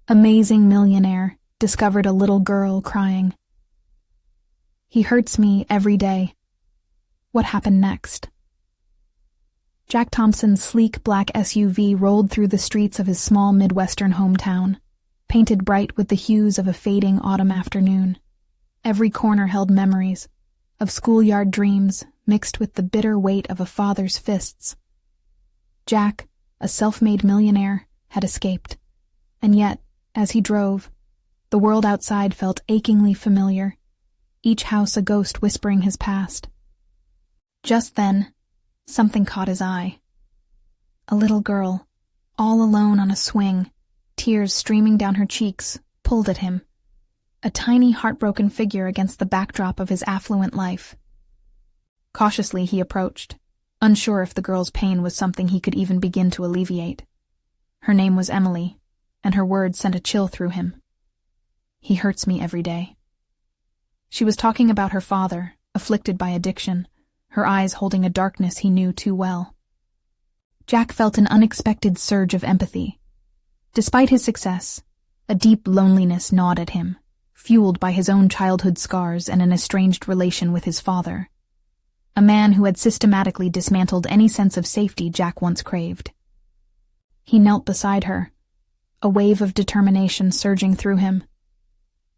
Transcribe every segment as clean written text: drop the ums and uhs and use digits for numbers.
Amazing Millionaire discovered a little girl crying. He hurts me every day. What happened next? Jack Thompson's sleek black SUV rolled through the streets of his small Midwestern hometown, painted bright with the hues of a fading autumn afternoon. Every corner held memories of schoolyard dreams mixed with the bitter weight of a father's fists. Jack, a self-made millionaire, had escaped, and yet, as he drove, the world outside felt achingly familiar, each house a ghost whispering his past. Just then, something caught his eye. A little girl, all alone on a swing, tears streaming down her cheeks, pulled at him. A tiny, heartbroken figure against the backdrop of his affluent life. Cautiously he approached, unsure if the girl's pain was something he could even begin to alleviate. Her name was Emily, and her words sent a chill through him. He hurts me every day. She was talking about her father, afflicted by addiction, her eyes holding a darkness he knew too well. Jack felt an unexpected surge of empathy. Despite his success, a deep loneliness gnawed at him, fueled by his own childhood scars and an estranged relation with his father, a man who had systematically dismantled any sense of safety Jack once craved. He knelt beside her, a wave of determination surging through him.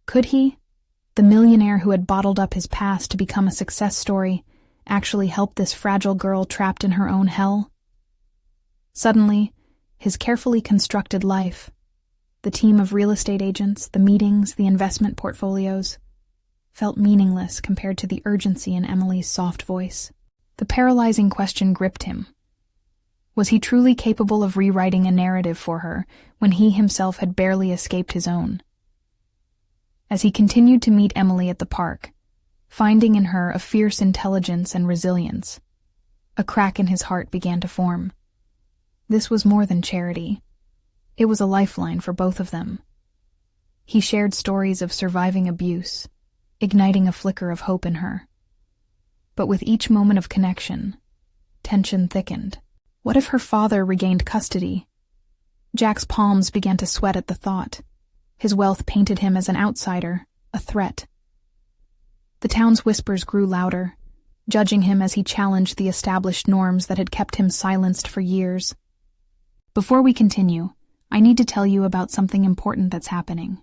Could he, the millionaire who had bottled up his past to become a success story, actually help this fragile girl trapped in her own hell? Suddenly, his carefully constructed life, the team of real estate agents, the meetings, the investment portfolios, felt meaningless compared to the urgency in Emily's soft voice. The paralyzing question gripped him. Was he truly capable of rewriting a narrative for her when he himself had barely escaped his own? As he continued to meet Emily at the park, finding in her a fierce intelligence and resilience, a crack in his heart began to form. This was more than charity. It was a lifeline for both of them. He shared stories of surviving abuse, igniting a flicker of hope in her. But with each moment of connection, tension thickened. What if her father regained custody? Jack's palms began to sweat at the thought. His wealth painted him as an outsider, a threat. The town's whispers grew louder, judging him as he challenged the established norms that had kept him silenced for years. Before we continue, I need to tell you about something important that's happening.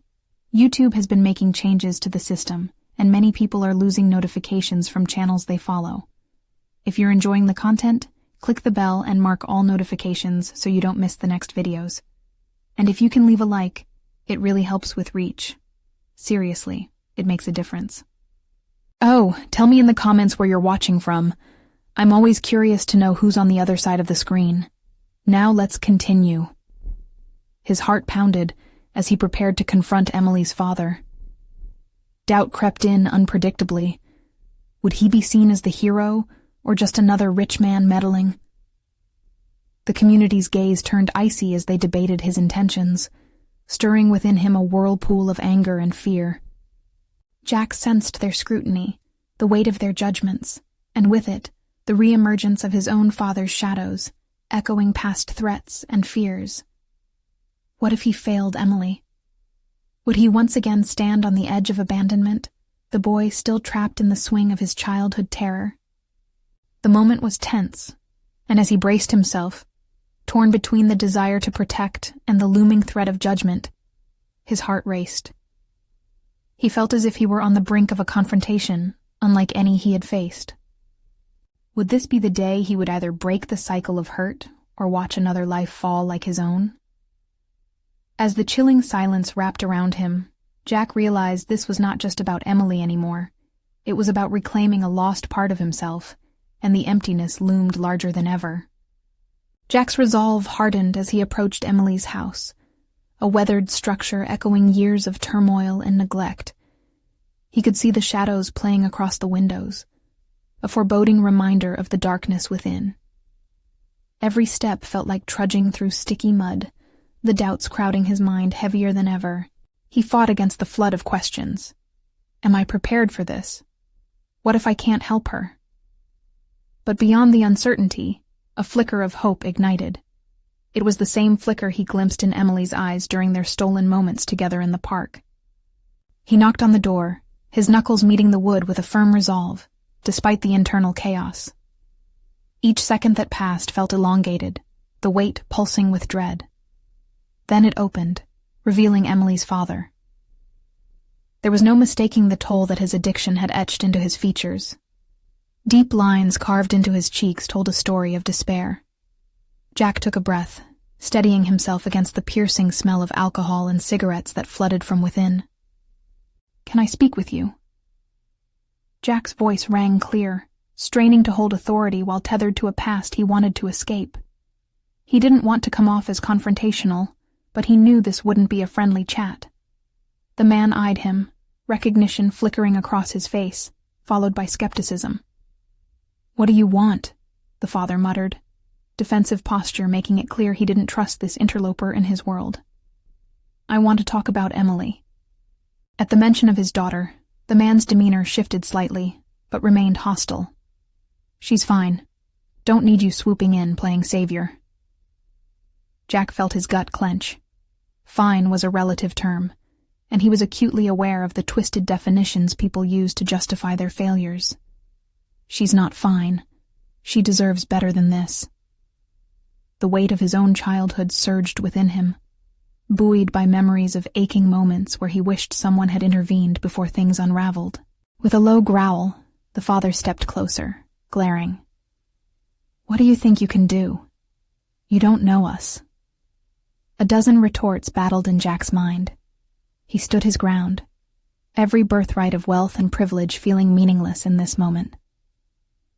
YouTube has been making changes to the system, and many people are losing notifications from channels they follow. If you're enjoying the content, click the bell and mark all notifications so you don't miss the next videos. And if you can leave a like, it really helps with reach. Seriously, it makes a difference. Oh, tell me in the comments where you're watching from. I'm always curious to know who's on the other side of the screen. Now let's continue. His heart pounded as he prepared to confront Emily's father. Doubt crept in unpredictably. Would he be seen as the hero, or just another rich man meddling? The community's gaze turned icy as they debated his intentions, stirring within him a whirlpool of anger and fear. Jack sensed their scrutiny, the weight of their judgments, and with it, the re-emergence of his own father's shadows, echoing past threats and fears. What if he failed Emily? Would he once again stand on the edge of abandonment, the boy still trapped in the swing of his childhood terror? The moment was tense, and as he braced himself, torn between the desire to protect and the looming threat of judgment, his heart raced. He felt as if he were on the brink of a confrontation, unlike any he had faced. Would this be the day he would either break the cycle of hurt or watch another life fall like his own? As the chilling silence wrapped around him, Jack realized this was not just about Emily anymore. It was about reclaiming a lost part of himself, and the emptiness loomed larger than ever. Jack's resolve hardened as he approached Emily's house, a weathered structure echoing years of turmoil and neglect. He could see the shadows playing across the windows, a foreboding reminder of the darkness within. Every step felt like trudging through sticky mud, the doubts crowding his mind heavier than ever. He fought against the flood of questions. Am I prepared for this? What if I can't help her? But beyond the uncertainty, a flicker of hope ignited. It was the same flicker he glimpsed in Emily's eyes during their stolen moments together in the park. He knocked on the door, his knuckles meeting the wood with a firm resolve, despite the internal chaos. Each second that passed felt elongated, the weight pulsing with dread. Then it opened, revealing Emily's father. There was no mistaking the toll that his addiction had etched into his features. Deep lines carved into his cheeks told a story of despair. Jack took a breath, steadying himself against the piercing smell of alcohol and cigarettes that flooded from within. "Can I speak with you?" Jack's voice rang clear, straining to hold authority while tethered to a past he wanted to escape. He didn't want to come off as confrontational, but he knew this wouldn't be a friendly chat. The man eyed him, recognition flickering across his face, followed by skepticism. "What do you want?" the father muttered, defensive posture making it clear he didn't trust this interloper in his world. "I want to talk about Emily." At the mention of his daughter, the man's demeanor shifted slightly, but remained hostile. "She's fine. Don't need you swooping in, playing savior." Jack felt his gut clench. Fine was a relative term, and he was acutely aware of the twisted definitions people use to justify their failures. She's not fine. She deserves better than this. The weight of his own childhood surged within him, buoyed by memories of aching moments where he wished someone had intervened before things unraveled. With a low growl, the father stepped closer, glaring. "What do you think you can do? You don't know us." A dozen retorts battled in Jack's mind. He stood his ground, every birthright of wealth and privilege feeling meaningless in this moment.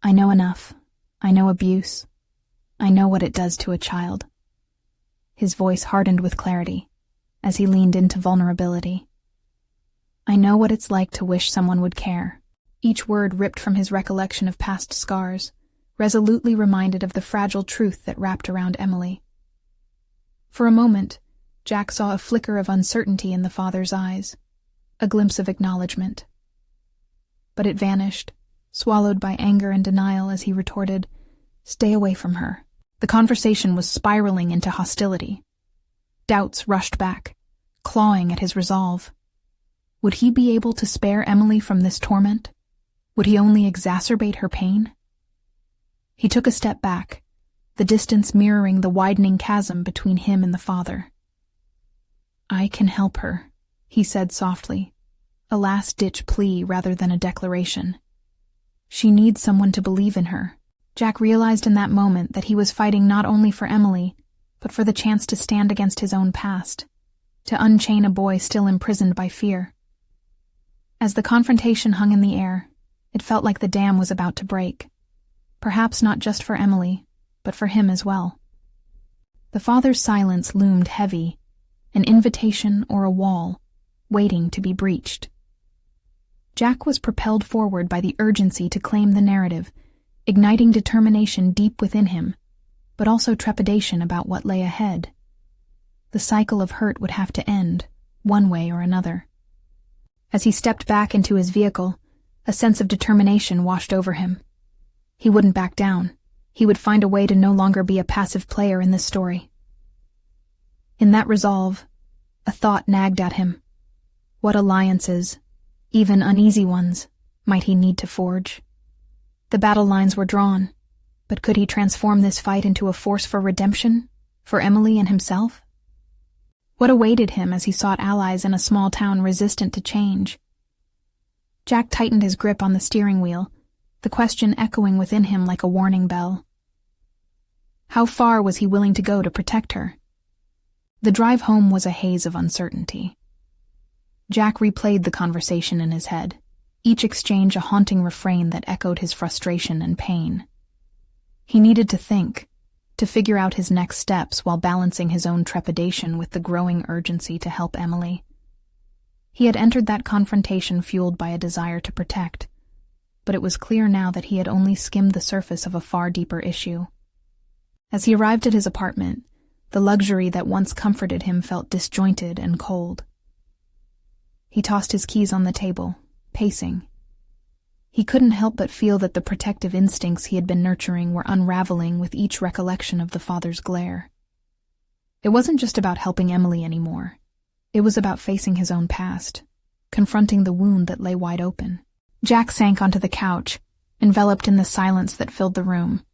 "I know enough. I know abuse. I know what it does to a child." His voice hardened with clarity, as he leaned into vulnerability. "I know what it's like to wish someone would care." Each word ripped from his recollection of past scars, resolutely reminded of the fragile truth that wrapped around Emily. For a moment, Jack saw a flicker of uncertainty in the father's eyes, a glimpse of acknowledgement. But it vanished, swallowed by anger and denial as he retorted, "Stay away from her." The conversation was spiraling into hostility. Doubts rushed back, clawing at his resolve. Would he be able to spare Emily from this torment? Would he only exacerbate her pain? He took a step back, the distance mirroring the widening chasm between him and the father. "I can help her," he said softly, a last-ditch plea rather than a declaration. "She needs someone to believe in her." Jack realized in that moment that he was fighting not only for Emily, but for the chance to stand against his own past, to unchain a boy still imprisoned by fear. As the confrontation hung in the air, it felt like the dam was about to break, perhaps not just for Emily, but for him as well. The father's silence loomed heavy, an invitation or a wall, waiting to be breached. Jack was propelled forward by the urgency to claim the narrative, igniting determination deep within him, but also trepidation about what lay ahead. The cycle of hurt would have to end, one way or another. As he stepped back into his vehicle, a sense of determination washed over him. He wouldn't back down. He would find a way to no longer be a passive player in this story. In that resolve, a thought nagged at him. What alliances, even uneasy ones, might he need to forge? The battle lines were drawn, but could he transform this fight into a force for redemption, for Emily and himself? What awaited him as he sought allies in a small town resistant to change? Jack tightened his grip on the steering wheel, the question echoing within him like a warning bell. How far was he willing to go to protect her? The drive home was a haze of uncertainty. Jack replayed the conversation in his head, each exchange a haunting refrain that echoed his frustration and pain. He needed to think, to figure out his next steps while balancing his own trepidation with the growing urgency to help Emily. He had entered that confrontation fueled by a desire to protect, but it was clear now that he had only skimmed the surface of a far deeper issue. As he arrived at his apartment, the luxury that once comforted him felt disjointed and cold. He tossed his keys on the table, pacing. He couldn't help but feel that the protective instincts he had been nurturing were unraveling with each recollection of the father's glare. It wasn't just about helping Emily anymore. It was about facing his own past, confronting the wound that lay wide open. Jack sank onto the couch, enveloped in the silence that filled the room.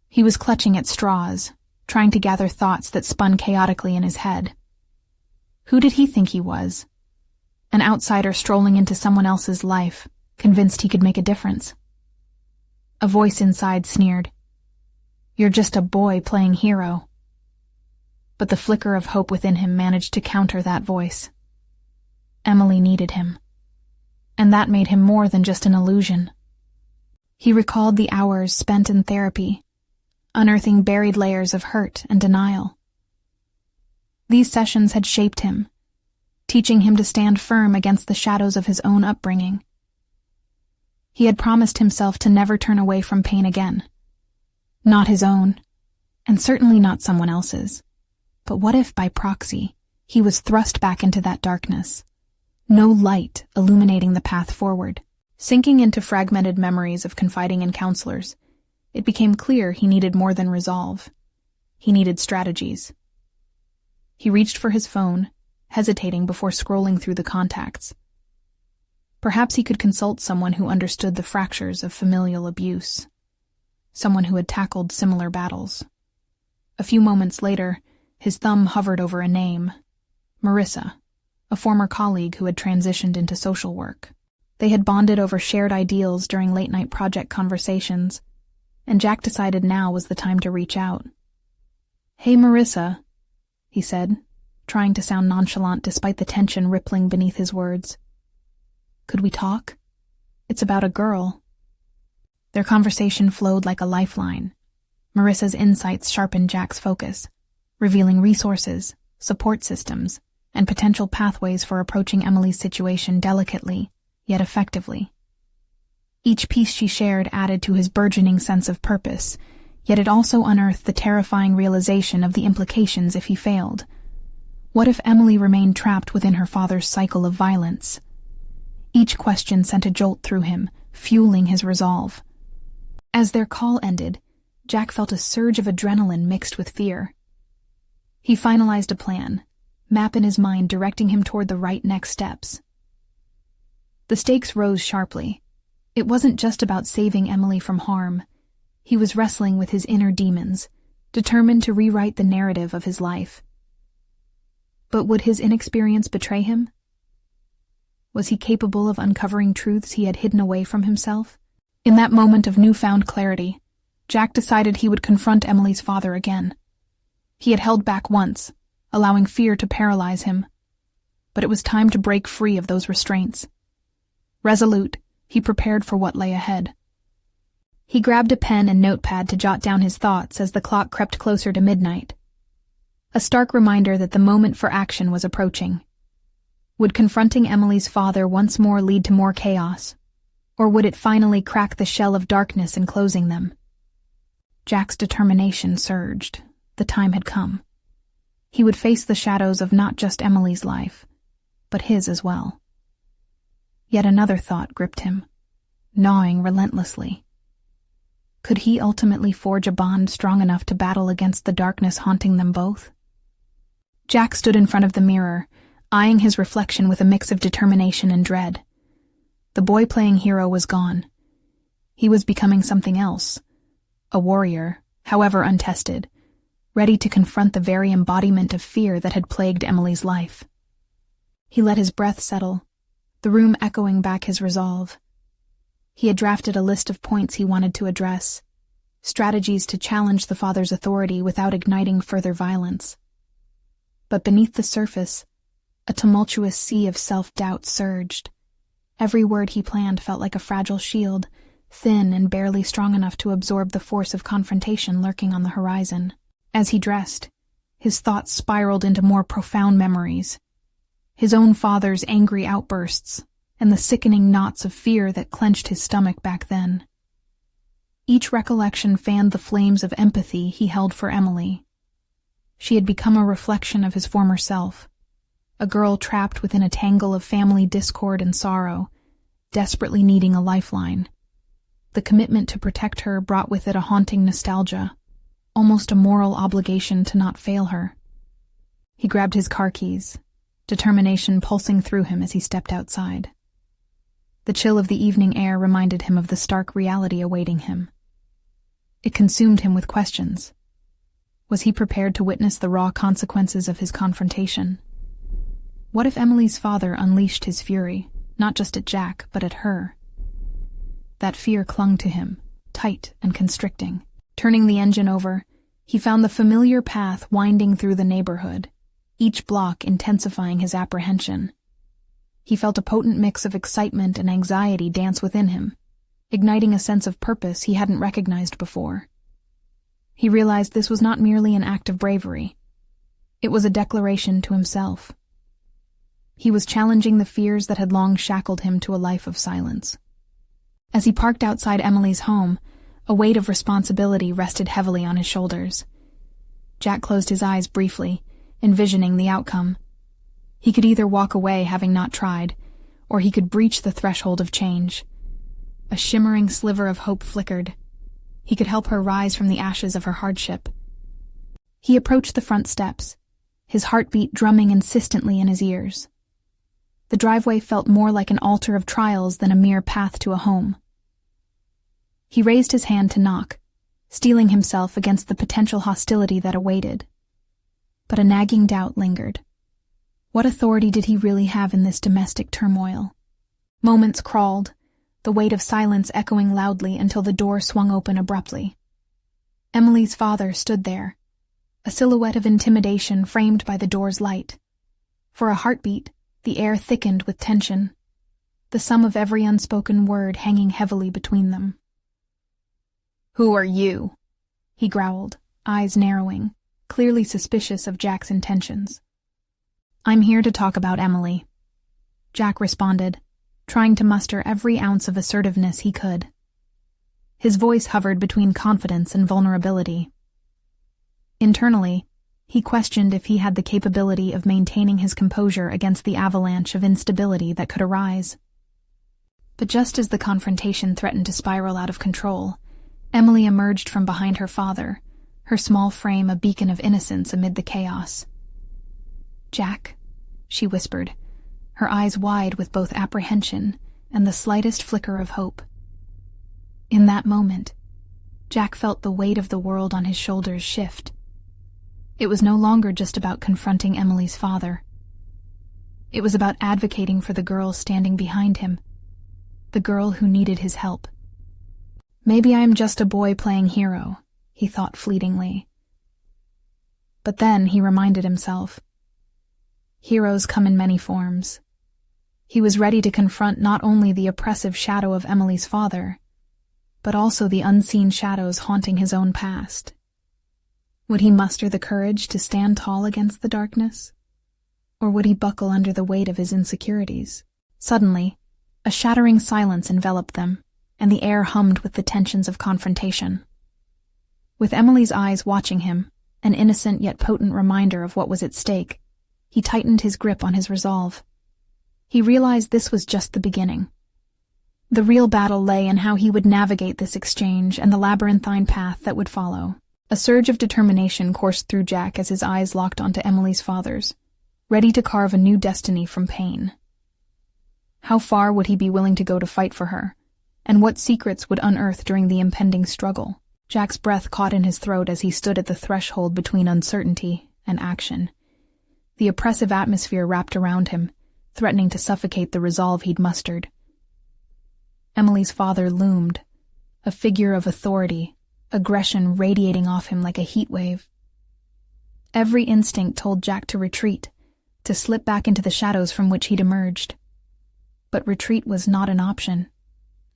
He was clutching at straws, trying to gather thoughts that spun chaotically in his head. Who did he think he was? An outsider strolling into someone else's life, convinced he could make a difference. A voice inside sneered, "You're just a boy playing hero." But the flicker of hope within him managed to counter that voice. Emily needed him. And that made him more than just an illusion. He recalled the hours spent in therapy, unearthing buried layers of hurt and denial. These sessions had shaped him, teaching him to stand firm against the shadows of his own upbringing. He had promised himself to never turn away from pain again. Not his own, and certainly not someone else's. But what if, by proxy, he was thrust back into that darkness? No light illuminating the path forward. Sinking into fragmented memories of confiding in counselors, it became clear he needed more than resolve. He needed strategies. He reached for his phone, hesitating before scrolling through the contacts. Perhaps he could consult someone who understood the fractures of familial abuse, someone who had tackled similar battles. A few moments later, his thumb hovered over a name, Marissa, a former colleague who had transitioned into social work. They had bonded over shared ideals during late-night project conversations, and Jack decided now was the time to reach out. "Hey, Marissa," he said, trying to sound nonchalant despite the tension rippling beneath his words. "Could we talk? It's about a girl." Their conversation flowed like a lifeline. Marissa's insights sharpened Jack's focus, revealing resources, support systems, and potential pathways for approaching Emily's situation delicately, yet effectively. Each piece she shared added to his burgeoning sense of purpose, yet it also unearthed the terrifying realization of the implications if he failed. What if Emily remained trapped within her father's cycle of violence? Each question sent a jolt through him, fueling his resolve. As their call ended, Jack felt a surge of adrenaline mixed with fear. He finalized a plan, map in his mind directing him toward the right next steps. The stakes rose sharply. It wasn't just about saving Emily from harm. He was wrestling with his inner demons, determined to rewrite the narrative of his life. But would his inexperience betray him? Was he capable of uncovering truths he had hidden away from himself? In that moment of newfound clarity, Jack decided he would confront Emily's father again. He had held back once, allowing fear to paralyze him. But it was time to break free of those restraints. Resolute, he prepared for what lay ahead. He grabbed a pen and notepad to jot down his thoughts as the clock crept closer to midnight. A stark reminder that the moment for action was approaching. Would confronting Emily's father once more lead to more chaos? Or would it finally crack the shell of darkness enclosing them? Jack's determination surged. The time had come. He would face the shadows of not just Emily's life, but his as well. Yet another thought gripped him, gnawing relentlessly. Could he ultimately forge a bond strong enough to battle against the darkness haunting them both? Jack stood in front of the mirror, eyeing his reflection with a mix of determination and dread. The boy playing hero was gone. He was becoming something else, a warrior, however untested, ready to confront the very embodiment of fear that had plagued Emily's life. He let his breath settle, the room echoing back his resolve. He had drafted a list of points he wanted to address, strategies to challenge the father's authority without igniting further violence. But beneath the surface, a tumultuous sea of self-doubt surged. Every word he planned felt like a fragile shield, thin and barely strong enough to absorb the force of confrontation lurking on the horizon. As he dressed, his thoughts spiraled into more profound memories. His own father's angry outbursts, and the sickening knots of fear that clenched his stomach back then. Each recollection fanned the flames of empathy he held for Emily. She had become a reflection of his former self, a girl trapped within a tangle of family discord and sorrow, desperately needing a lifeline. The commitment to protect her brought with it a haunting nostalgia, almost a moral obligation to not fail her. He grabbed his car keys, determination pulsing through him as he stepped outside. The chill of the evening air reminded him of the stark reality awaiting him. It consumed him with questions. Was he prepared to witness the raw consequences of his confrontation? What if Emily's father unleashed his fury, not just at Jack, but at her? That fear clung to him, tight and constricting. Turning the engine over, he found the familiar path winding through the neighborhood, each block intensifying his apprehension. He felt a potent mix of excitement and anxiety dance within him, igniting a sense of purpose he hadn't recognized before. He realized this was not merely an act of bravery. It was a declaration to himself. He was challenging the fears that had long shackled him to a life of silence. As he parked outside Emily's home, a weight of responsibility rested heavily on his shoulders. Jack closed his eyes briefly, envisioning the outcome. He could either walk away having not tried, or he could breach the threshold of change. A shimmering sliver of hope flickered. He could help her rise from the ashes of her hardship. He approached the front steps, his heartbeat drumming insistently in his ears. The driveway felt more like an altar of trials than a mere path to a home. He raised his hand to knock, steeling himself against the potential hostility that awaited. But a nagging doubt lingered. What authority did he really have in this domestic turmoil? Moments crawled, the weight of silence echoing loudly until the door swung open abruptly. Emily's father stood there, a silhouette of intimidation framed by the door's light. For a heartbeat, the air thickened with tension, the sum of every unspoken word hanging heavily between them. "Who are you?" he growled, eyes narrowing, clearly suspicious of Jack's intentions. "I'm here to talk about Emily," Jack responded, trying to muster every ounce of assertiveness he could. His voice hovered between confidence and vulnerability. Internally, he questioned if he had the capability of maintaining his composure against the avalanche of instability that could arise. But just as the confrontation threatened to spiral out of control, Emily emerged from behind her father, her small frame a beacon of innocence amid the chaos. "Jack," she whispered, her eyes wide with both apprehension and the slightest flicker of hope. In that moment, Jack felt the weight of the world on his shoulders shift. It was no longer just about confronting Emily's father. It was about advocating for the girl standing behind him, the girl who needed his help. Maybe I am just a boy playing hero, he thought fleetingly. But then he reminded himself. Heroes come in many forms. He was ready to confront not only the oppressive shadow of Emily's father, but also the unseen shadows haunting his own past. Would he muster the courage to stand tall against the darkness? Or would he buckle under the weight of his insecurities? Suddenly, a shattering silence enveloped them, and the air hummed with the tensions of confrontation. With Emily's eyes watching him, an innocent yet potent reminder of what was at stake, he tightened his grip on his resolve. He realized this was just the beginning. The real battle lay in how he would navigate this exchange and the labyrinthine path that would follow. A surge of determination coursed through Jack as his eyes locked onto Emily's father's, ready to carve a new destiny from pain. How far would he be willing to go to fight for her, and what secrets would unearth during the impending struggle? Jack's breath caught in his throat as he stood at the threshold between uncertainty and action. The oppressive atmosphere wrapped around him, threatening to suffocate the resolve he'd mustered. Emily's father loomed, a figure of authority, aggression radiating off him like a heat wave. Every instinct told Jack to retreat, to slip back into the shadows from which he'd emerged. But retreat was not an option.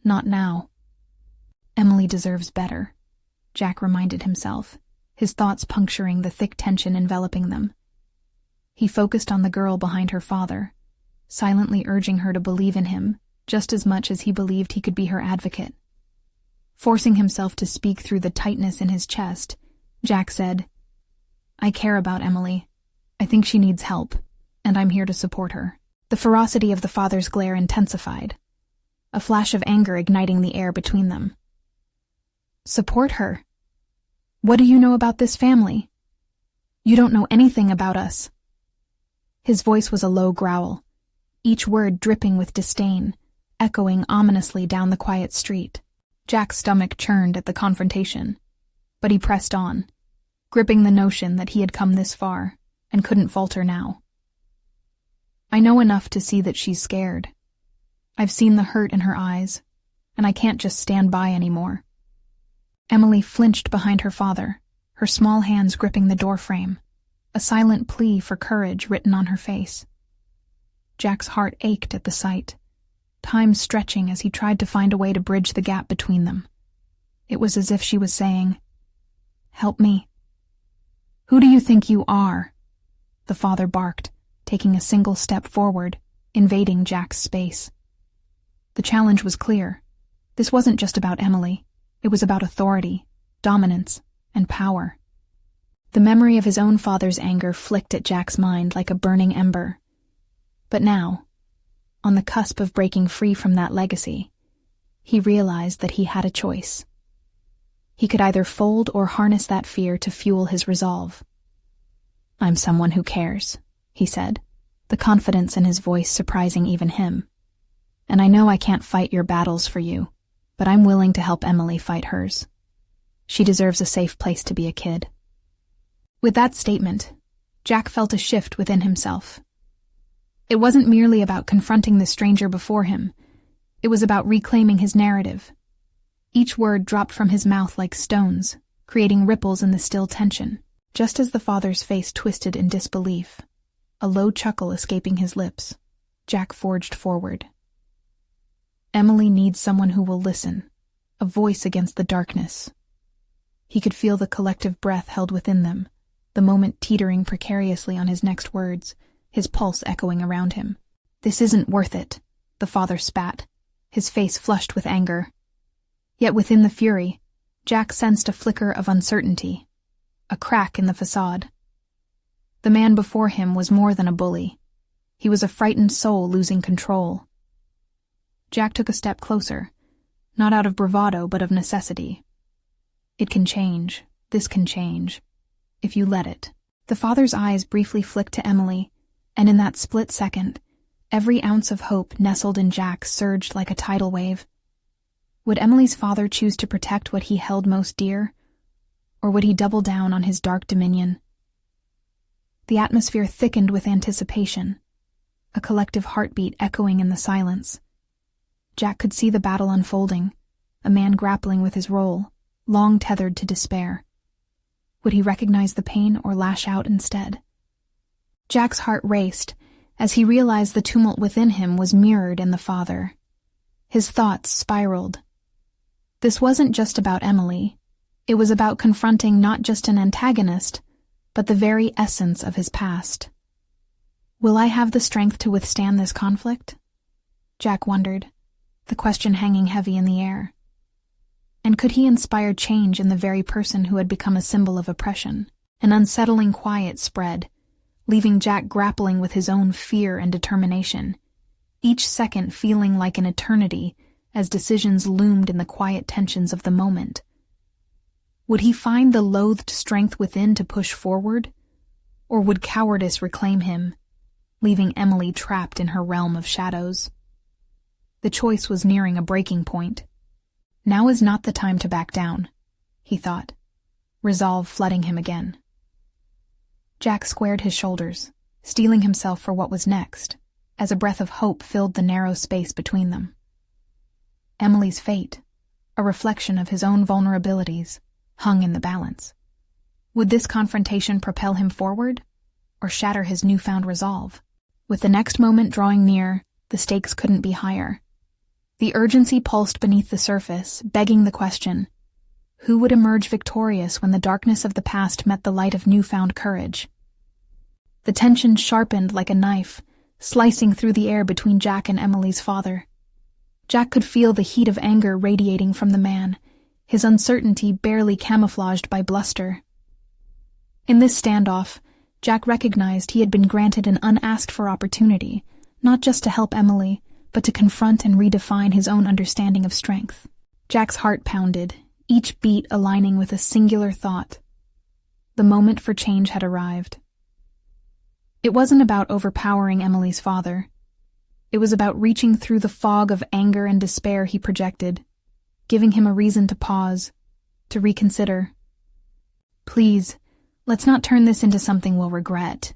Not now. Emily deserves better, Jack reminded himself, his thoughts puncturing the thick tension enveloping them. He focused on the girl behind her father, silently urging her to believe in him just as much as he believed he could be her advocate. Forcing himself to speak through the tightness in his chest, Jack said, "I care about Emily. I think she needs help, and I'm here to support her." The ferocity of the father's glare intensified, a flash of anger igniting the air between them. "Support her? What do you know about this family? You don't know anything about us," His voice was a low growl, each word dripping with disdain, echoing ominously down the quiet street. Jack's stomach churned at the confrontation, but he pressed on, gripping the notion that he had come this far and couldn't falter now. I know enough to see that she's scared. I've seen the hurt in her eyes, and I can't just stand by anymore. Emily flinched behind her father, her small hands gripping the doorframe, a silent plea for courage written on her face. Jack's heart ached at the sight, time stretching as he tried to find a way to bridge the gap between them. It was as if she was saying, "Help me." "Who do you think you are?" the father barked, taking a single step forward, invading Jack's space. The challenge was clear. This wasn't just about Emily. It was about authority, dominance, and power. The memory of his own father's anger flicked at Jack's mind like a burning ember. But now, on the cusp of breaking free from that legacy, he realized that he had a choice. He could either fold or harness that fear to fuel his resolve. "I'm someone who cares," he said, the confidence in his voice surprising even him. "And I know I can't fight your battles for you, but I'm willing to help Emily fight hers. She deserves a safe place to be a kid." With that statement, Jack felt a shift within himself. It wasn't merely about confronting the stranger before him. It was about reclaiming his narrative. Each word dropped from his mouth like stones, creating ripples in the still tension. Just as the father's face twisted in disbelief, a low chuckle escaping his lips, Jack forged forward. Emily needs someone who will listen, a voice against the darkness. He could feel the collective breath held within them, the moment teetering precariously on his next words, his pulse echoing around him. "This isn't worth it," the father spat, his face flushed with anger. Yet within the fury, Jack sensed a flicker of uncertainty, a crack in the facade. The man before him was more than a bully. He was a frightened soul losing control. Jack took a step closer, not out of bravado but of necessity. "It can change. This can change. If you let it." The father's eyes briefly flicked to Emily, and in that split second, every ounce of hope nestled in Jack surged like a tidal wave. Would Emily's father choose to protect what he held most dear, or would he double down on his dark dominion? The atmosphere thickened with anticipation, a collective heartbeat echoing in the silence. Jack could see the battle unfolding, a man grappling with his role, long tethered to despair. Would he recognize the pain or lash out instead? Jack's heart raced as he realized the tumult within him was mirrored in the father. His thoughts spiraled. This wasn't just about Emily. It was about confronting not just an antagonist, but the very essence of his past. Will I have the strength to withstand this conflict? Jack wondered, the question hanging heavy in the air. And could he inspire change in the very person who had become a symbol of oppression? An unsettling quiet spread, leaving Jack grappling with his own fear and determination, each second feeling like an eternity as decisions loomed in the quiet tensions of the moment. Would he find the loathed strength within to push forward? Or would cowardice reclaim him, leaving Emily trapped in her realm of shadows? The choice was nearing a breaking point. Now is not the time to back down, he thought, resolve flooding him again. Jack squared his shoulders, steeling himself for what was next, as a breath of hope filled the narrow space between them. Emily's fate, a reflection of his own vulnerabilities, hung in the balance. Would this confrontation propel him forward, or shatter his newfound resolve? With the next moment drawing near, the stakes couldn't be higher. The urgency pulsed beneath the surface, begging the question, who would emerge victorious when the darkness of the past met the light of newfound courage? The tension sharpened like a knife, slicing through the air between Jack and Emily's father. Jack could feel the heat of anger radiating from the man, his uncertainty barely camouflaged by bluster. In this standoff, Jack recognized he had been granted an unasked-for opportunity, not just to help Emily, but to confront and redefine his own understanding of strength. Jack's heart pounded, each beat aligning with a singular thought. The moment for change had arrived. It wasn't about overpowering Emily's father. It was about reaching through the fog of anger and despair he projected, giving him a reason to pause, to reconsider. "Please, let's not turn this into something we'll regret,"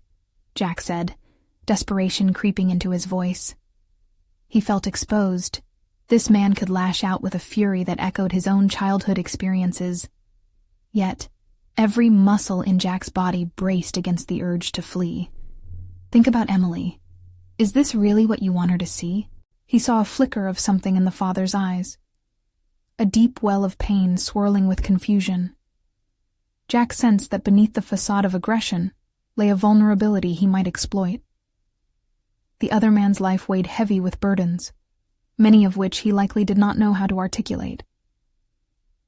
Jack said, desperation creeping into his voice. He felt exposed. This man could lash out with a fury that echoed his own childhood experiences. Yet, every muscle in Jack's body braced against the urge to flee. "Think about Emily. Is this really what you want her to see?" He saw a flicker of something in the father's eyes. A deep well of pain swirling with confusion. Jack sensed that beneath the facade of aggression lay a vulnerability he might exploit. The other man's life weighed heavy with burdens, many of which he likely did not know how to articulate.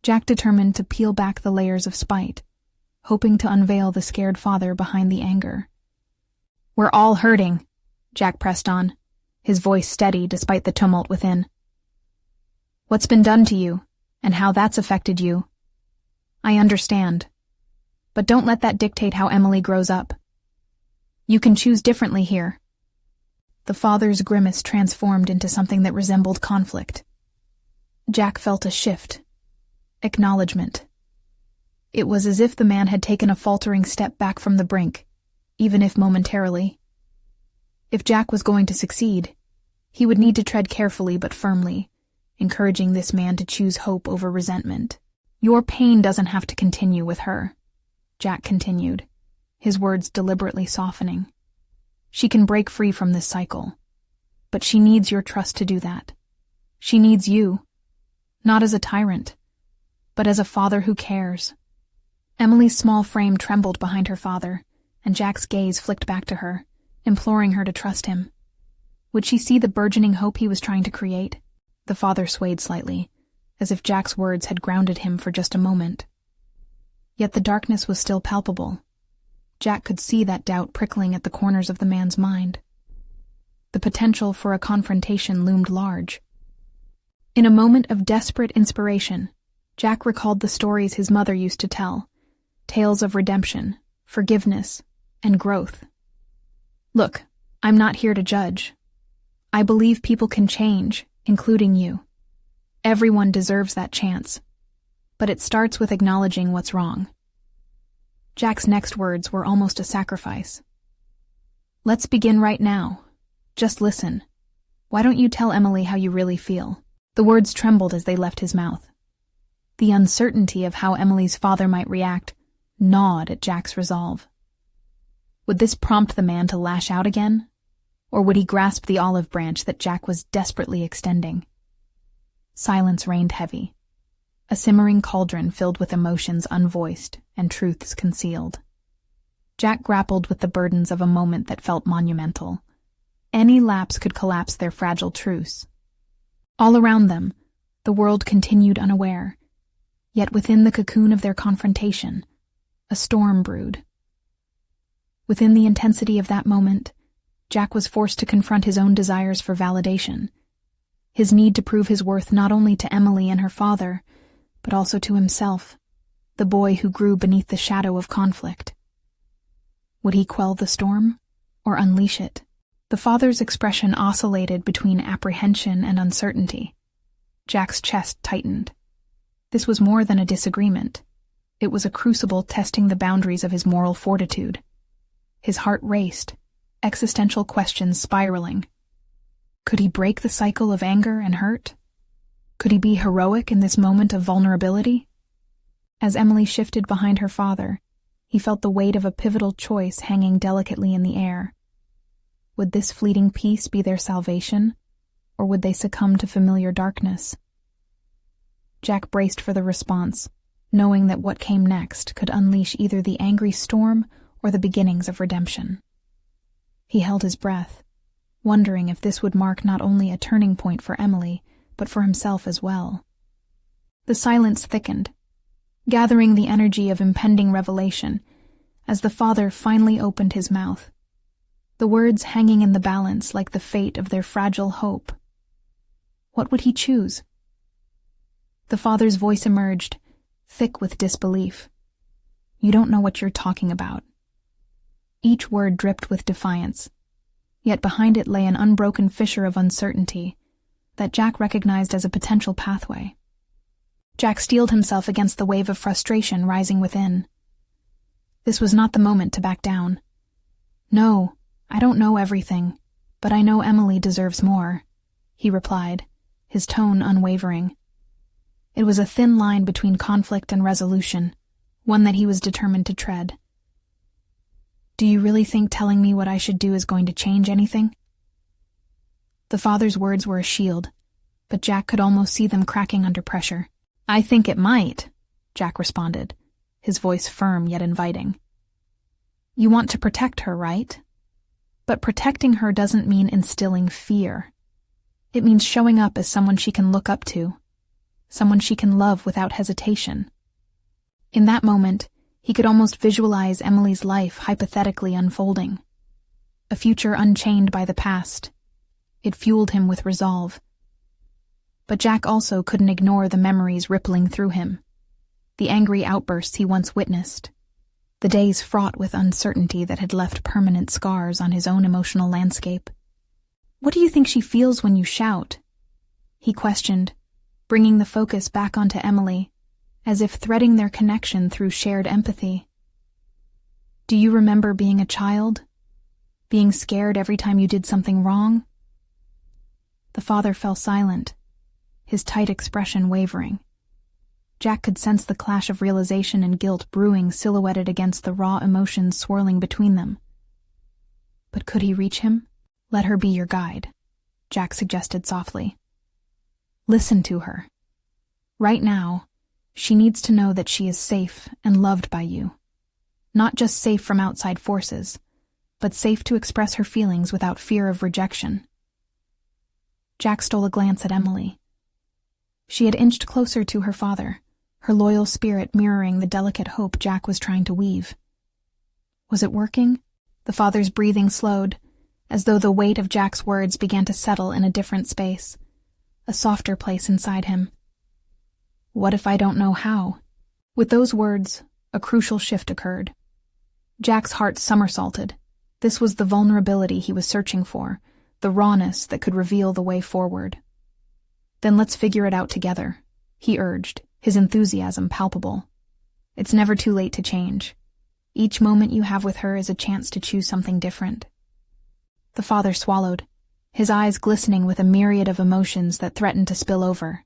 Jack determined to peel back the layers of spite, hoping to unveil the scared father behind the anger. "We're all hurting," Jack pressed on, his voice steady despite the tumult within. "What's been done to you, and how that's affected you? I understand. But don't let that dictate how Emily grows up. You can choose differently here." The father's grimace transformed into something that resembled conflict. Jack felt a shift. Acknowledgement. It was as if the man had taken a faltering step back from the brink, even if momentarily. If Jack was going to succeed, he would need to tread carefully but firmly, encouraging this man to choose hope over resentment. "Your pain doesn't have to continue with her," Jack continued, his words deliberately softening. "She can break free from this cycle, but she needs your trust to do that. She needs you, not as a tyrant, but as a father who cares." Emily's small frame trembled behind her father, and Jack's gaze flicked back to her, imploring her to trust him. Would she see the burgeoning hope he was trying to create? The father swayed slightly, as if Jack's words had grounded him for just a moment. Yet the darkness was still palpable. Jack could see that doubt prickling at the corners of the man's mind. The potential for a confrontation loomed large. In a moment of desperate inspiration, Jack recalled the stories his mother used to tell, tales of redemption, forgiveness, and growth. "Look, I'm not here to judge. I believe people can change, including you. Everyone deserves that chance, but it starts with acknowledging what's wrong." Jack's next words were almost a sacrifice. "Let's begin right now. Just listen. Why don't you tell Emily how you really feel?" The words trembled as they left his mouth. The uncertainty of how Emily's father might react gnawed at Jack's resolve. Would this prompt the man to lash out again? Or would he grasp the olive branch that Jack was desperately extending? Silence reigned heavy, a simmering cauldron filled with emotions unvoiced and truths concealed. Jack grappled with the burdens of a moment that felt monumental. Any lapse could collapse their fragile truce. All around them, the world continued unaware, yet within the cocoon of their confrontation, a storm brewed. Within the intensity of that moment, Jack was forced to confront his own desires for validation, his need to prove his worth not only to Emily and her father, but also to himself, the boy who grew beneath the shadow of conflict. Would he quell the storm, or unleash it? The father's expression oscillated between apprehension and uncertainty. Jack's chest tightened. This was more than a disagreement. It was a crucible testing the boundaries of his moral fortitude. His heart raced, existential questions spiraling. Could he break the cycle of anger and hurt? Could he be heroic in this moment of vulnerability? As Emily shifted behind her father, he felt the weight of a pivotal choice hanging delicately in the air. Would this fleeting peace be their salvation, or would they succumb to familiar darkness? Jack braced for the response, knowing that what came next could unleash either the angry storm or the beginnings of redemption. He held his breath, wondering if this would mark not only a turning point for Emily, but for himself as well. The silence thickened, gathering the energy of impending revelation, as the father finally opened his mouth, the words hanging in the balance like the fate of their fragile hope. What would he choose? The father's voice emerged, thick with disbelief. "You don't know what you're talking about." Each word dripped with defiance, yet behind it lay an unbroken fissure of uncertainty that Jack recognized as a potential pathway. Jack steeled himself against the wave of frustration rising within. This was not the moment to back down. "No, I don't know everything, but I know Emily deserves more," he replied, his tone unwavering. It was a thin line between conflict and resolution, one that he was determined to tread. "Do you really think telling me what I should do is going to change anything?" The father's words were a shield, but Jack could almost see them cracking under pressure. "I think it might," Jack responded, his voice firm yet inviting. "You want to protect her, right? But protecting her doesn't mean instilling fear. It means showing up as someone she can look up to, someone she can love without hesitation." In that moment, he could almost visualize Emily's life hypothetically unfolding. A future unchained by the past. It fueled him with resolve. But Jack also couldn't ignore the memories rippling through him. The angry outbursts he once witnessed. The days fraught with uncertainty that had left permanent scars on his own emotional landscape. "What do you think she feels when you shout?" he questioned, bringing the focus back onto Emily, as if threading their connection through shared empathy. "Do you remember being a child? Being scared every time you did something wrong?" The father fell silent, his tight expression wavering. Jack could sense the clash of realization and guilt brewing silhouetted against the raw emotions swirling between them. But could he reach him? "Let her be your guide," Jack suggested softly. "Listen to her. Right now, she needs to know that she is safe and loved by you. Not just safe from outside forces, but safe to express her feelings without fear of rejection." Jack stole a glance at Emily. She had inched closer to her father, her loyal spirit mirroring the delicate hope Jack was trying to weave. Was it working? The father's breathing slowed, as though the weight of Jack's words began to settle in a different space, a softer place inside him. "What if I don't know how?" With those words, a crucial shift occurred. Jack's heart somersaulted. This was the vulnerability he was searching for, the rawness that could reveal the way forward. "Then let's figure it out together," he urged, his enthusiasm palpable. "It's never too late to change. Each moment you have with her is a chance to choose something different." The father swallowed, his eyes glistening with a myriad of emotions that threatened to spill over.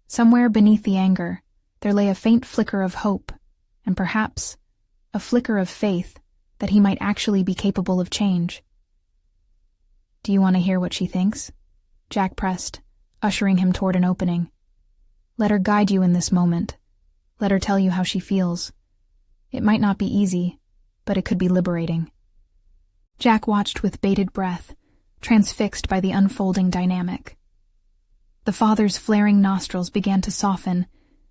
Somewhere beneath the anger, there lay a faint flicker of hope, and perhaps a flicker of faith that he might actually be capable of change. "Do you want to hear what she thinks?" Jack pressed, ushering him toward an opening. "Let her guide you in this moment. Let her tell you how she feels. It might not be easy, but it could be liberating." Jack watched with bated breath, transfixed by the unfolding dynamic. The father's flaring nostrils began to soften,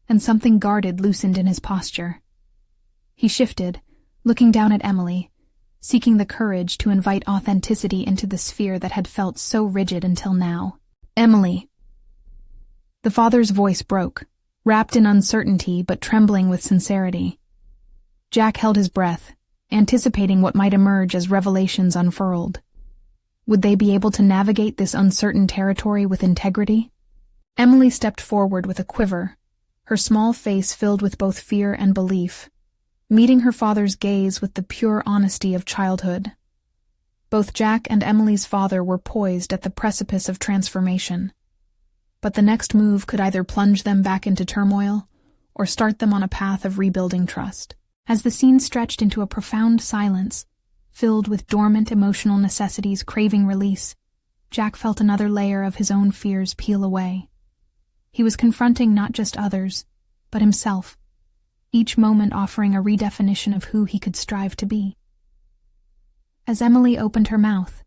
and something guarded loosened in his posture. He shifted, looking down at Emily, seeking the courage to invite authenticity into the sphere that had felt so rigid until now. "Emily." The father's voice broke, wrapped in uncertainty but trembling with sincerity. Jack held his breath, anticipating what might emerge as revelations unfurled. Would they be able to navigate this uncertain territory with integrity? Emily stepped forward with a quiver, her small face filled with both fear and belief, meeting her father's gaze with the pure honesty of childhood. Both Jack and Emily's father were poised at the precipice of transformation. But the next move could either plunge them back into turmoil or start them on a path of rebuilding trust. As the scene stretched into a profound silence, filled with dormant emotional necessities craving release, Jack felt another layer of his own fears peel away. He was confronting not just others, but himself, each moment offering a redefinition of who he could strive to be. As Emily opened her mouth,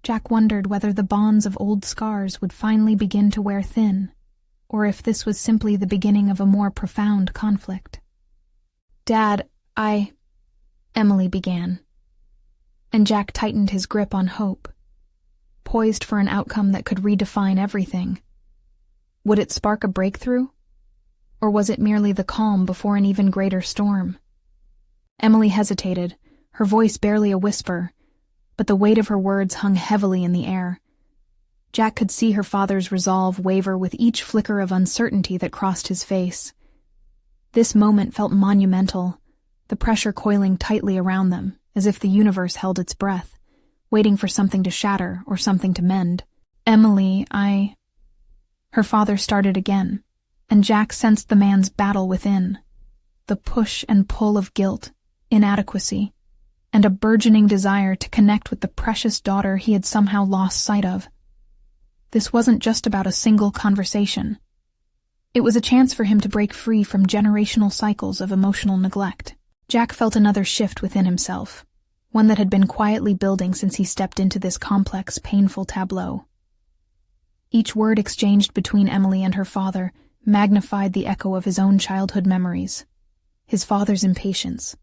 Jack wondered whether the bonds of old scars would finally begin to wear thin, or if this was simply the beginning of a more profound conflict. "Dad, Emily began, and Jack tightened his grip on hope, poised for an outcome that could redefine everything. Would it spark a breakthrough? Or was it merely the calm before an even greater storm? Emily hesitated, her voice barely a whisper, but the weight of her words hung heavily in the air. Jack could see her father's resolve waver with each flicker of uncertainty that crossed his face. This moment felt monumental, the pressure coiling tightly around them, as if the universe held its breath, waiting for something to shatter or something to mend. "Emily, Her father started again, and Jack sensed the man's battle within, the push and pull of guilt, inadequacy, and a burgeoning desire to connect with the precious daughter he had somehow lost sight of. This wasn't just about a single conversation. It was a chance for him to break free from generational cycles of emotional neglect. Jack felt another shift within himself, one that had been quietly building since he stepped into this complex, painful tableau. Each word exchanged between Emily and her father magnified the echo of his own childhood memories. His father's impatience,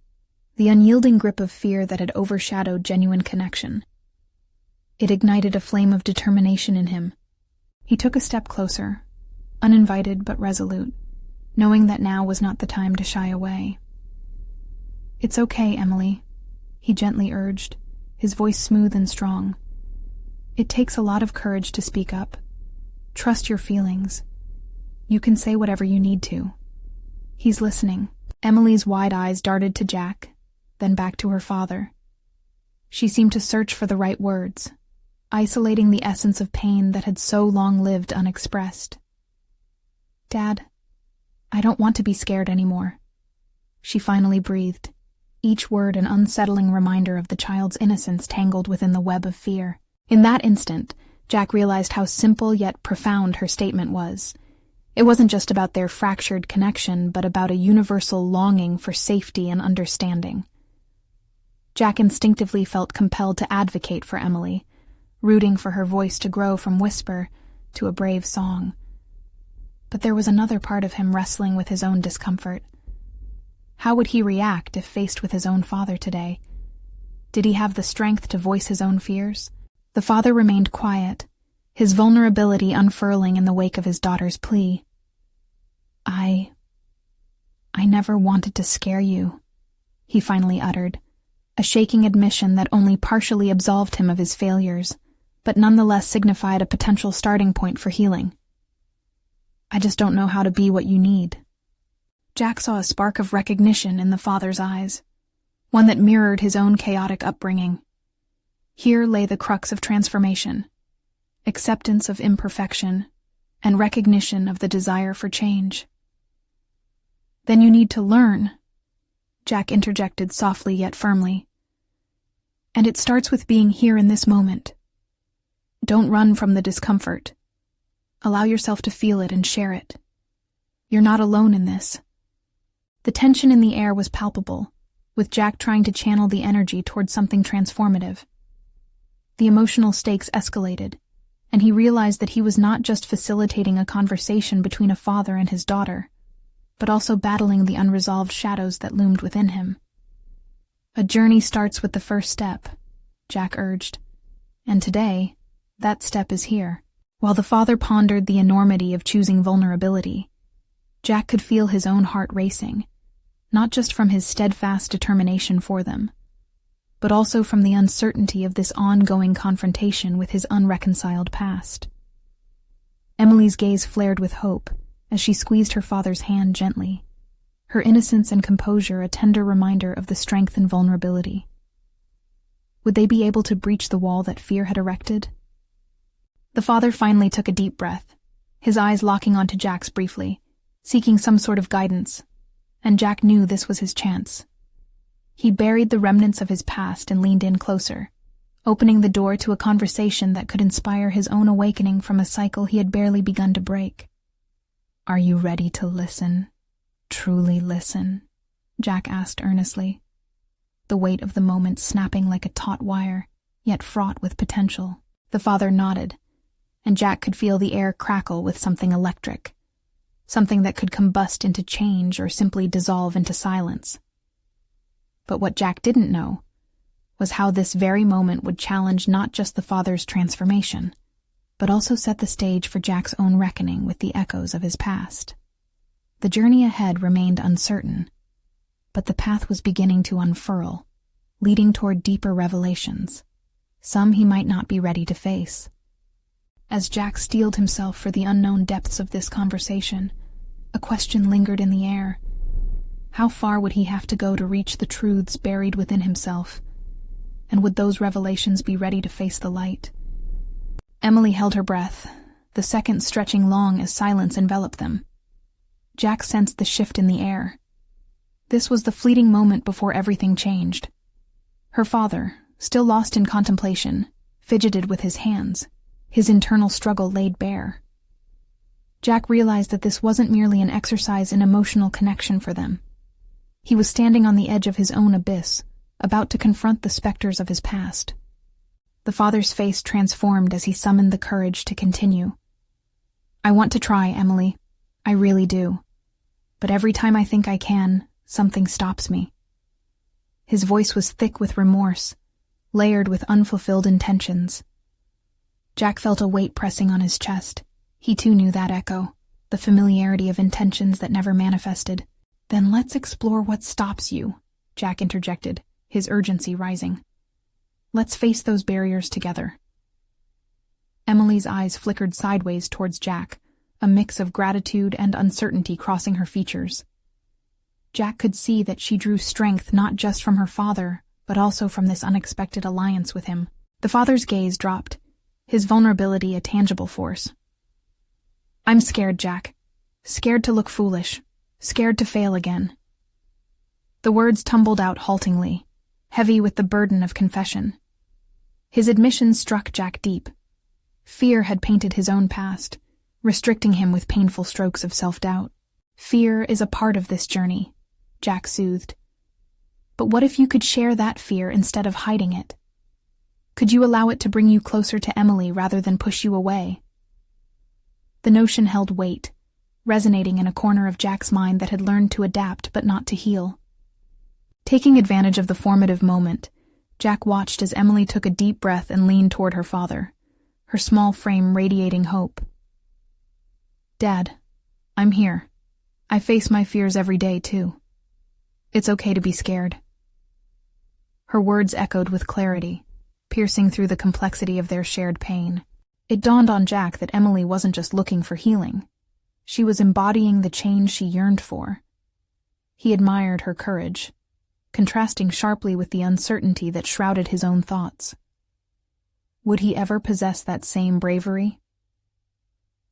the unyielding grip of fear that had overshadowed genuine connection. It ignited a flame of determination in him. He took a step closer, uninvited but resolute, knowing that now was not the time to shy away. "It's okay, Emily," he gently urged, his voice smooth and strong. "It takes a lot of courage to speak up. Trust your feelings. You can say whatever you need to." He's listening. Emily's wide eyes darted to Jack, then back to her father. She seemed to search for the right words, isolating the essence of pain that had so long lived unexpressed. "Dad, I don't want to be scared anymore," she finally breathed, each word an unsettling reminder of the child's innocence tangled within the web of fear. In that instant, Jack realized how simple yet profound her statement was. It wasn't just about their fractured connection, but about a universal longing for safety and understanding. Jack instinctively felt compelled to advocate for Emily, rooting for her voice to grow from whisper to a brave song. But there was another part of him wrestling with his own discomfort. How would he react if faced with his own father today? Did he have the strength to voice his own fears? The father remained quiet, his vulnerability unfurling in the wake of his daughter's plea. I never wanted to scare you," he finally uttered, a shaking admission that only partially absolved him of his failures, but nonetheless signified a potential starting point for healing. "I just don't know how to be what you need." Jack saw a spark of recognition in the father's eyes, one that mirrored his own chaotic upbringing. Here lay the crux of transformation, acceptance of imperfection, and recognition of the desire for change. "Then you need to learn," Jack interjected softly yet firmly. "And it starts with being here in this moment. Don't run from the discomfort. Allow yourself to feel it and share it. You're not alone in this." The tension in the air was palpable, with Jack trying to channel the energy towards something transformative. The emotional stakes escalated, and he realized that he was not just facilitating a conversation between a father and his daughter, but also battling the unresolved shadows that loomed within him. "A journey starts with the first step," Jack urged, and today, that step is here. While the father pondered the enormity of choosing vulnerability, Jack could feel his own heart racing, not just from his steadfast determination for them, but also from the uncertainty of this ongoing confrontation with his unreconciled past. Emily's gaze flared with hope as she squeezed her father's hand gently, her innocence and composure a tender reminder of the strength and vulnerability. Would they be able to breach the wall that fear had erected? The father finally took a deep breath, his eyes locking onto Jack's briefly, seeking some sort of guidance, and Jack knew this was his chance. He buried the remnants of his past and leaned in closer, opening the door to a conversation that could inspire his own awakening from a cycle he had barely begun to break. "Are you ready to listen? Truly listen?" Jack asked earnestly, the weight of the moment snapping like a taut wire, yet fraught with potential. The father nodded, and Jack could feel the air crackle with something electric, something that could combust into change or simply dissolve into silence. But what Jack didn't know was how this very moment would challenge not just the father's transformation, but also set the stage for Jack's own reckoning with the echoes of his past. The journey ahead remained uncertain, but the path was beginning to unfurl, leading toward deeper revelations, some he might not be ready to face. As Jack steeled himself for the unknown depths of this conversation, a question lingered in the air. How far would he have to go to reach the truths buried within himself? And would those revelations be ready to face the light? Emily held her breath, the seconds stretching long as silence enveloped them. Jack sensed the shift in the air. This was the fleeting moment before everything changed. Her father, still lost in contemplation, fidgeted with his hands, his internal struggle laid bare. Jack realized that this wasn't merely an exercise in emotional connection for them. He was standing on the edge of his own abyss, about to confront the specters of his past. The father's face transformed as he summoned the courage to continue. "I want to try, Emily. I really do. But every time I think I can, something stops me." His voice was thick with remorse, layered with unfulfilled intentions. Jack felt a weight pressing on his chest. He too knew that echo, the familiarity of intentions that never manifested. "Then let's explore what stops you," Jack interjected, his urgency rising. "Let's face those barriers together." Emily's eyes flickered sideways towards Jack, a mix of gratitude and uncertainty crossing her features. Jack could see that she drew strength not just from her father, but also from this unexpected alliance with him. The father's gaze dropped, his vulnerability a tangible force. "I'm scared, Jack. Scared to look foolish. Scared to fail again." The words tumbled out haltingly, heavy with the burden of confession. His admission struck Jack deep. Fear had painted his own past, restricting him with painful strokes of self-doubt. "Fear is a part of this journey," Jack soothed. "But what if you could share that fear instead of hiding it? Could you allow it to bring you closer to Emily rather than push you away?" The notion held weight, resonating in a corner of Jack's mind that had learned to adapt but not to heal. Taking advantage of the formative moment, Jack watched as Emily took a deep breath and leaned toward her father, her small frame radiating hope. "Dad, I'm here. I face my fears every day, too. It's okay to be scared." Her words echoed with clarity, piercing through the complexity of their shared pain. It dawned on Jack that Emily wasn't just looking for healing. She was embodying the change she yearned for. He admired her courage, contrasting sharply with the uncertainty that shrouded his own thoughts. Would he ever possess that same bravery?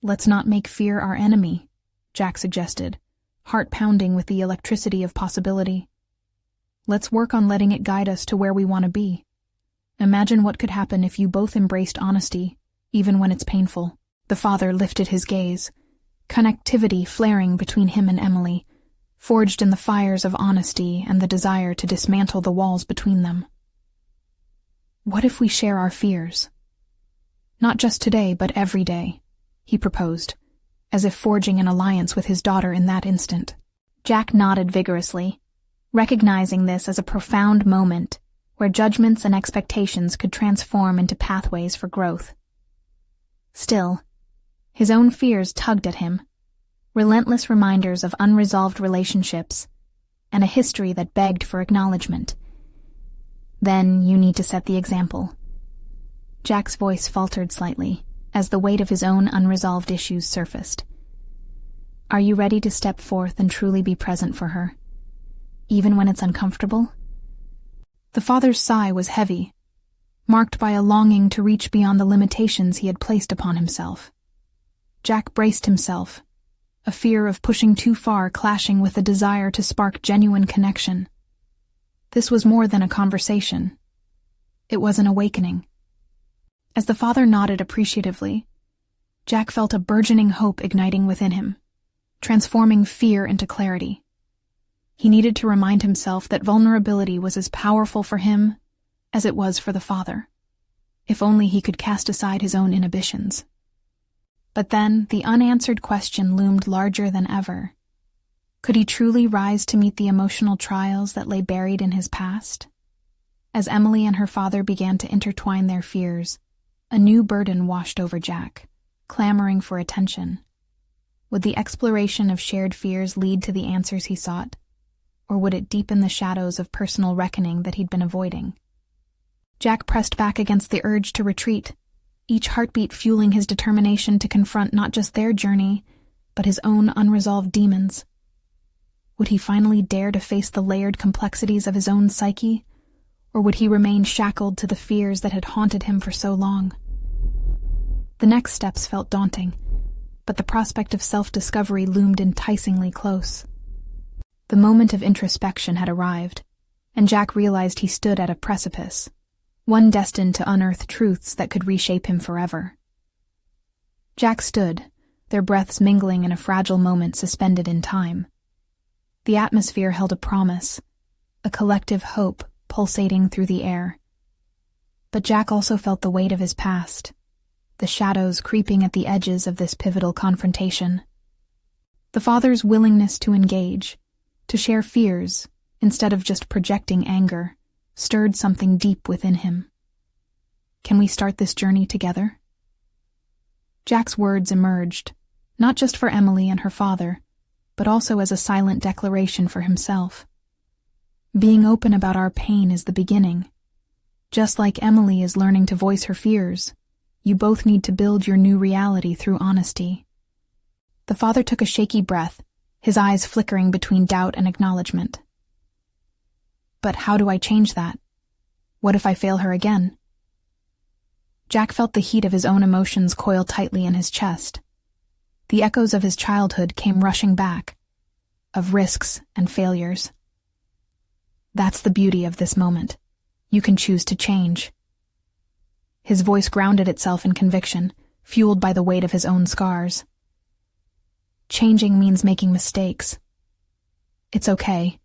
"Let's not make fear our enemy," Jack suggested, heart pounding with the electricity of possibility. "Let's work on letting it guide us to where we want to be. Imagine what could happen if you both embraced honesty, even when it's painful." The father lifted his gaze, connectivity flaring between him and Emily, forged in the fires of honesty and the desire to dismantle the walls between them. "What if we share our fears? Not just today, but every day," he proposed, as if forging an alliance with his daughter in that instant. Jack nodded vigorously, recognizing this as a profound moment where judgments and expectations could transform into pathways for growth. Still, his own fears tugged at him, relentless reminders of unresolved relationships and a history that begged for acknowledgement. "Then you need to set the example." Jack's voice faltered slightly as the weight of his own unresolved issues surfaced. "Are you ready to step forth and truly be present for her, even when it's uncomfortable?" The father's sigh was heavy, marked by a longing to reach beyond the limitations he had placed upon himself. Jack braced himself, a fear of pushing too far clashing with the desire to spark genuine connection. This was more than a conversation. It was an awakening. As the father nodded appreciatively, Jack felt a burgeoning hope igniting within him, transforming fear into clarity. He needed to remind himself that vulnerability was as powerful for him as it was for the father, if only he could cast aside his own inhibitions. But then the unanswered question loomed larger than ever. Could he truly rise to meet the emotional trials that lay buried in his past? As Emily and her father began to intertwine their fears, a new burden washed over Jack, clamoring for attention. Would the exploration of shared fears lead to the answers he sought? or would it deepen the shadows of personal reckoning that he'd been avoiding? Jack pressed back against the urge to retreat, each heartbeat fueling his determination to confront not just their journey, but his own unresolved demons. Would he finally dare to face the layered complexities of his own psyche, or would he remain shackled to the fears that had haunted him for so long? The next steps felt daunting, but the prospect of self-discovery loomed enticingly close. The moment of introspection had arrived, and Jack realized he stood at a precipice, one destined to unearth truths that could reshape him forever. Jack stood, their breaths mingling in a fragile moment suspended in time. The atmosphere held a promise, a collective hope pulsating through the air. But Jack also felt the weight of his past, the shadows creeping at the edges of this pivotal confrontation. The father's willingness to engage, to share fears, instead of just projecting anger, stirred something deep within him. Can we start this journey together? Jack's words emerged, not just for Emily and her father, but also as a silent declaration for himself. Being open about our pain is the beginning. Just like Emily is learning to voice her fears, you both need to build your new reality through honesty. The father took a shaky breath, his eyes flickering between doubt and acknowledgement. But how do I change that? What if I fail her again? Jack felt the heat of his own emotions coil tightly in his chest. The echoes of his childhood came rushing back, of risks and failures. That's the beauty of this moment. You can choose to change. His voice grounded itself in conviction, fueled by the weight of his own scars. Changing means making mistakes. It's okay.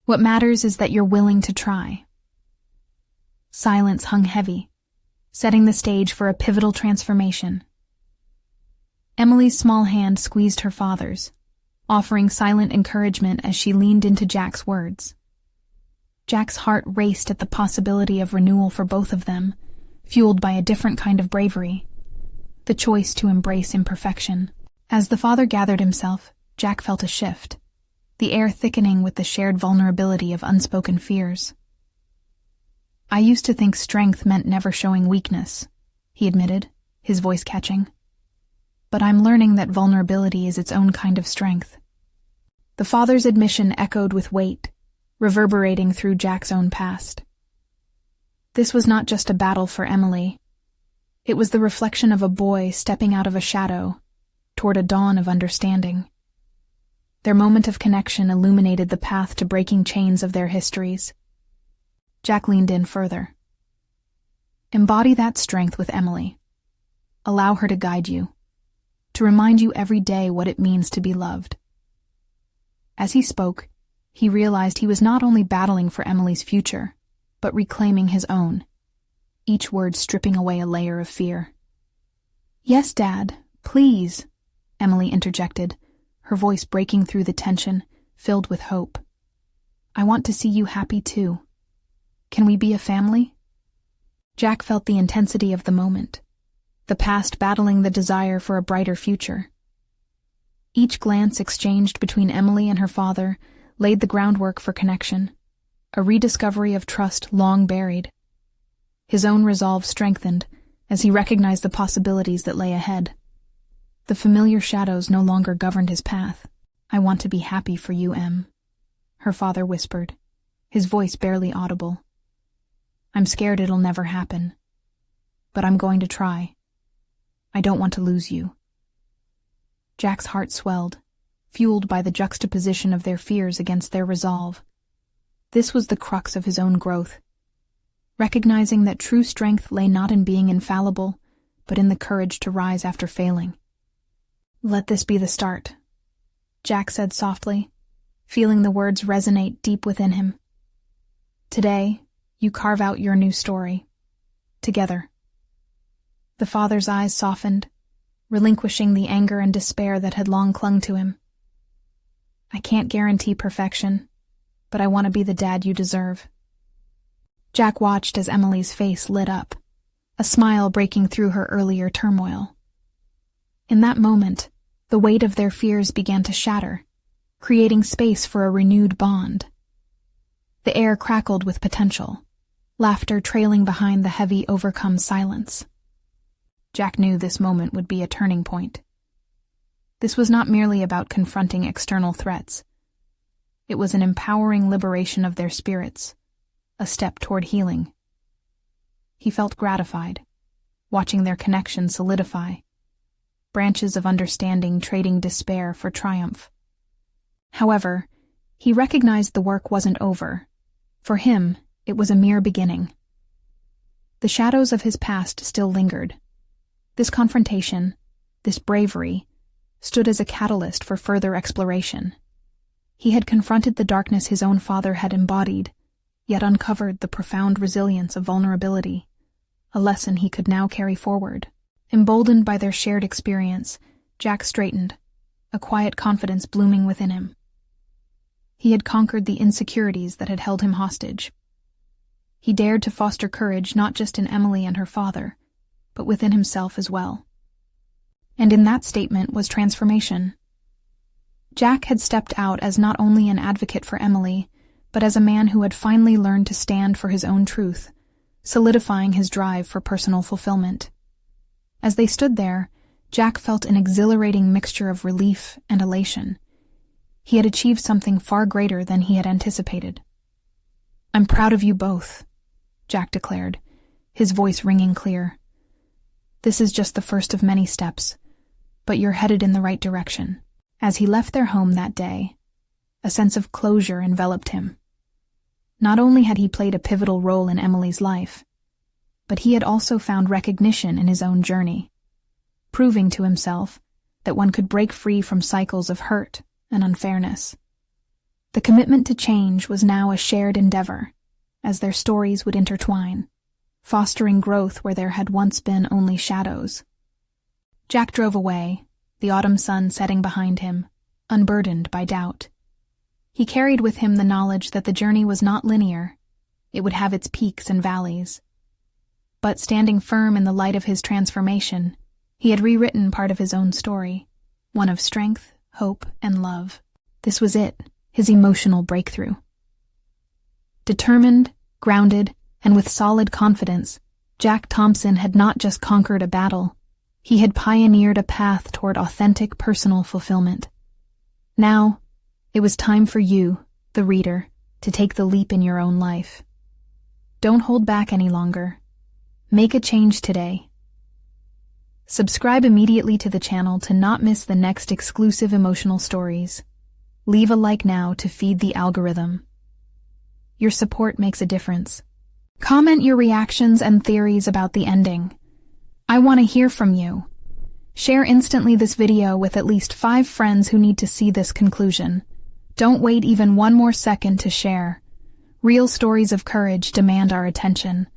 What matters is that you're willing to try. Silence hung heavy, setting the stage for a pivotal transformation. Emily's small hand squeezed her father's, offering silent encouragement as she leaned into Jack's words. Jack's heart raced at the possibility of renewal for both of them, fueled by a different kind of bravery, the choice to embrace imperfection. As the father gathered himself, Jack felt a shift, the air thickening with the shared vulnerability of unspoken fears. I used to think strength meant never showing weakness, he admitted, his voice catching. But I'm learning that vulnerability is its own kind of strength. The father's admission echoed with weight, reverberating through Jack's own past. This was not just a battle for Emily. It was the reflection of a boy stepping out of a shadow toward a dawn of understanding. Their moment of connection illuminated the path to breaking chains of their histories. Jack leaned in further. Embody that strength with Emily. Allow her to guide you, to remind you every day what it means to be loved. As he spoke, he realized he was not only battling for Emily's future, but reclaiming his own, each word stripping away a layer of fear. "Yes, Dad, please," Emily interjected, her voice breaking through the tension, filled with hope. "I want to see you happy too. Can we be a family?" Jack felt the intensity of the moment, the past battling the desire for a brighter future. Each glance exchanged between Emily and her father laid the groundwork for connection, a rediscovery of trust long buried. His own resolve strengthened as he recognized the possibilities that lay ahead. The familiar shadows no longer governed his path. "I want to be happy for you, Em," her father whispered, his voice barely audible. "I'm scared it'll never happen, but I'm going to try. I don't want to lose you." Jack's heart swelled, fueled by the juxtaposition of their fears against their resolve. This was the crux of his own growth, recognizing that true strength lay not in being infallible, but in the courage to rise after failing. "Let this be the start," Jack said softly, feeling the words resonate deep within him. "Today, you carve out your new story. Together." The father's eyes softened, relinquishing the anger and despair that had long clung to him. "I can't guarantee perfection, but I want to be the dad you deserve." Jack watched as Emily's face lit up, a smile breaking through her earlier turmoil. In that moment, the weight of their fears began to shatter, creating space for a renewed bond. The air crackled with potential, laughter trailing behind the heavy, overcome silence. Jack knew this moment would be a turning point. This was not merely about confronting external threats. It was an empowering liberation of their spirits, a step toward healing. He felt gratified, watching their connection solidify, branches of understanding trading despair for triumph. However, he recognized the work wasn't over. For him, it was a mere beginning. The shadows of his past still lingered. This confrontation, this bravery, stood as a catalyst for further exploration. He had confronted the darkness his own father had embodied, yet uncovered the profound resilience of vulnerability, a lesson he could now carry forward. Emboldened by their shared experience, Jack straightened, a quiet confidence blooming within him. He had conquered the insecurities that had held him hostage. He dared to foster courage not just in Emily and her father, but within himself as well. And in that statement was transformation. Jack had stepped out as not only an advocate for Emily, but as a man who had finally learned to stand for his own truth, solidifying his drive for personal fulfillment. As they stood there, Jack felt an exhilarating mixture of relief and elation. He had achieved something far greater than he had anticipated. "I'm proud of you both," Jack declared, his voice ringing clear. "This is just the first of many steps, but you're headed in the right direction." As he left their home that day, a sense of closure enveloped him. Not only had he played a pivotal role in Emily's life, but he had also found recognition in his own journey, proving to himself that one could break free from cycles of hurt and unfairness. The commitment to change was now a shared endeavor, as their stories would intertwine, fostering growth where there had once been only shadows. Jack drove away, the autumn sun setting behind him, unburdened by doubt. He carried with him the knowledge that the journey was not linear. It would have its peaks and valleys. But standing firm in the light of his transformation, he had rewritten part of his own story, one of strength, hope, and love. This was it, his emotional breakthrough. Determined, grounded, and with solid confidence, Jack Thompson had not just conquered a battle, he had pioneered a path toward authentic personal fulfillment. Now, it was time for you, the reader, to take the leap in your own life. Don't hold back any longer. Make a change today. Subscribe immediately to the channel to not miss the next exclusive emotional stories. Leave a like now to feed the algorithm. Your support makes a difference. Comment your reactions and theories about the ending. I want to hear from you. Share instantly this video with at least 5 friends who need to see this conclusion. Don't wait even one more second to share. Real stories of courage demand our attention.